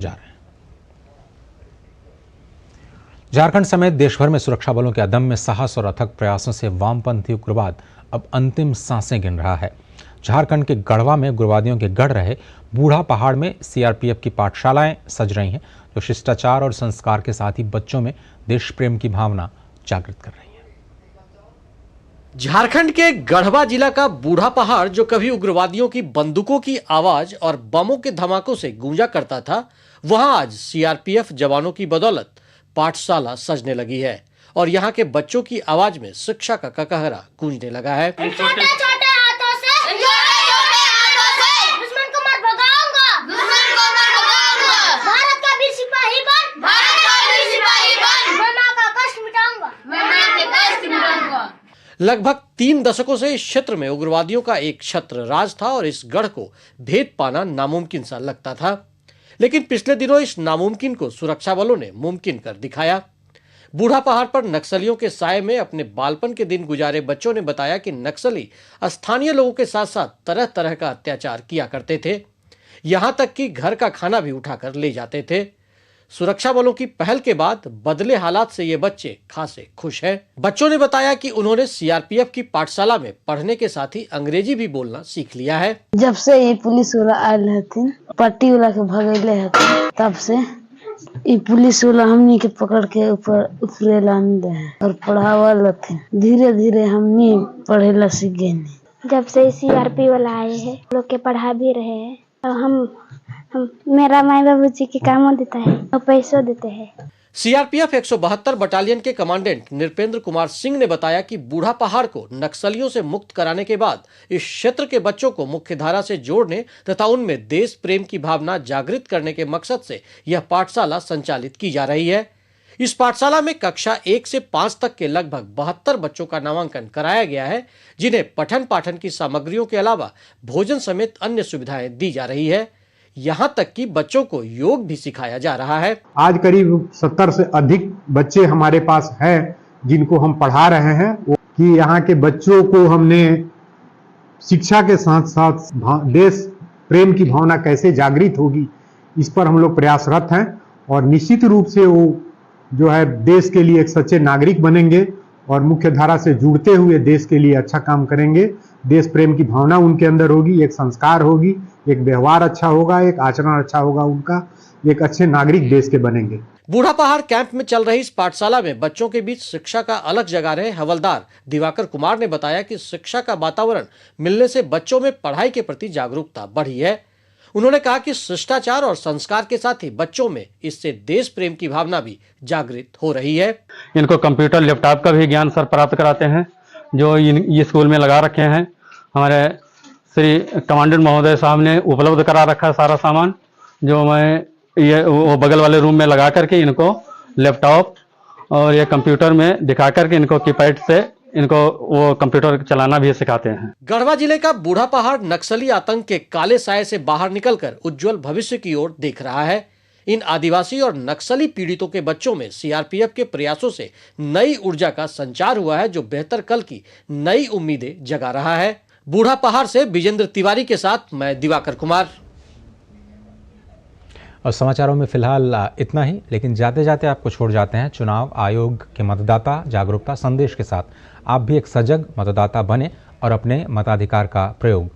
जा रहे हैं। झारखंड समेत देश भर में सुरक्षा बलों के अदम्य साहस और अथक प्रयासों से वामपंथी उग्रवाद अब अंतिम सांसें गिन रहा है। झारखंड के गढ़वा में उग्रवादियों के गढ़ रहे बूढ़ा पहाड़ में सीआरपीएफ की पाठशालाएं सज रही हैं, जो शिष्टाचार और संस्कार के साथ ही बच्चों में देश प्रेम की भावना जागृत कर रही है। झारखंड के गढ़वा जिला का बूढ़ा पहाड़, जो कभी उग्रवादियों की बंदूकों की आवाज और बमों के धमाकों से गूंजा करता था, वहां आज सीआरपीएफ जवानों की बदौलत पाठशाला सजने लगी है और यहाँ के बच्चों की आवाज में शिक्षा का ककहरा गूंजने लगा है। लगभग 3 दशकों से इस क्षेत्र में उग्रवादियों का एक छत्र राज था और इस गढ़ को भेद पाना नामुमकिन सा लगता था, लेकिन पिछले दिनों इस नामुमकिन को सुरक्षा बलों ने मुमकिन कर दिखाया। बूढ़ा पहाड़ पर नक्सलियों के साए में अपने बालपन के दिन गुजारे बच्चों ने बताया कि नक्सली स्थानीय लोगों के साथ साथ तरह तरह का अत्याचार किया करते थे, यहाँ तक कि घर का खाना भी उठाकर ले जाते थे। सुरक्षा बलों की पहल के बाद बदले हालात से ये बच्चे खासे खुश हैं। बच्चों ने बताया कि उन्होंने सीआरपीएफ की पाठशाला में पढ़ने के साथ ही अंग्रेजी भी बोलना सीख लिया है। जब से ये पुलिस वाला आयल हथिन, पट्टी वाला के भगैले हथिन, तब से ये पुलिस वाला हमनी के पकड़ के ऊपर लान दे और पढ़ावल हथिन। धीरे धीरे हमनी पढ़ेला सीख गए। जब से सीआरपी वाला आए हैं, लोग के पढ़ा भी रहे हैं और हम मेरा माई बाबू जी के काम देता है और पैसों देते हैं। सीआरपीएफ 172 बटालियन के कमांडेंट नृपेंद्र कुमार सिंह ने बताया कि बूढ़ा पहाड़ को नक्सलियों से मुक्त कराने के बाद इस क्षेत्र के बच्चों को मुख्य धारा से जोड़ने तथा उनमें देश प्रेम की भावना जागृत करने के मकसद से यह पाठशाला संचालित की जा रही है। इस पाठशाला में कक्षा 1 से 5 तक के लगभग 72 बच्चों का नामांकन कराया गया है, जिन्हें पठन पाठन की सामग्रियों के अलावा भोजन समेत अन्य सुविधाएं दी जा रही है। यहाँ तक कि बच्चों को योग भी सिखाया जा रहा है। आज करीब 70 से अधिक बच्चे हमारे पास हैं जिनको हम पढ़ा रहे हैं कि यहाँ के बच्चों को हमने शिक्षा के साथ साथ देश प्रेम की भावना कैसे जागृत होगी, इस पर हम लोग प्रयासरत हैं और निश्चित रूप से वो जो है देश के लिए एक सच्चे नागरिक बनेंगे और मुख्य धारा से जुड़ते हुए देश के लिए अच्छा काम करेंगे। देश प्रेम की भावना उनके अंदर होगी, एक संस्कार होगी, एक व्यवहार अच्छा होगा, एक आचरण अच्छा होगा, उनका एक अच्छे नागरिक देश के बनेंगे। बूढ़ा पहाड़ कैंप में चल रही इस पाठशाला में बच्चों के बीच शिक्षा का अलग जगा रहे हवलदार दिवाकर कुमार ने बताया कि शिक्षा का वातावरण मिलने से बच्चों में पढ़ाई के प्रति जागरूकता बढ़ी है। उन्होंने कहा कि शिष्टाचार और संस्कार के साथ ही बच्चों में इससे देश प्रेम की भावना भी जागृत हो रही है। इनको कंप्यूटर लैपटॉप का भी ज्ञान सर प्राप्त कराते हैं, जो ये स्कूल में लगा रखे हैं। हमारे श्री कमांडेंट महोदय साहब ने उपलब्ध करा रखा है सारा सामान, जो मैं ये वो बगल वाले रूम में लगा करके इनको लैपटॉप और ये कंप्यूटर में दिखा करके इनको कीपैड से इनको वो कंप्यूटर चलाना भी सिखाते हैं। गढ़वा जिले का बूढ़ा पहाड़ नक्सली आतंक के काले साए से बाहर निकलकर उज्जवल भविष्य की ओर देख रहा है। इन आदिवासी और नक्सली पीड़ितों के बच्चों में सीआरपीएफ के प्रयासों से नई ऊर्जा का संचार हुआ है, जो बेहतर कल की नई उम्मीदें जगा रहा है। बूढ़ा पहाड़ से विजेंद्र तिवारी के साथ मैं दिवाकर कुमार। और समाचारों में फिलहाल इतना ही, लेकिन जाते जाते आपको छोड़ जाते हैं चुनाव आयोग के मतदाता जागरूकता संदेश के साथ। आप भी एक सजग मतदाता बने और अपने मताधिकार का प्रयोग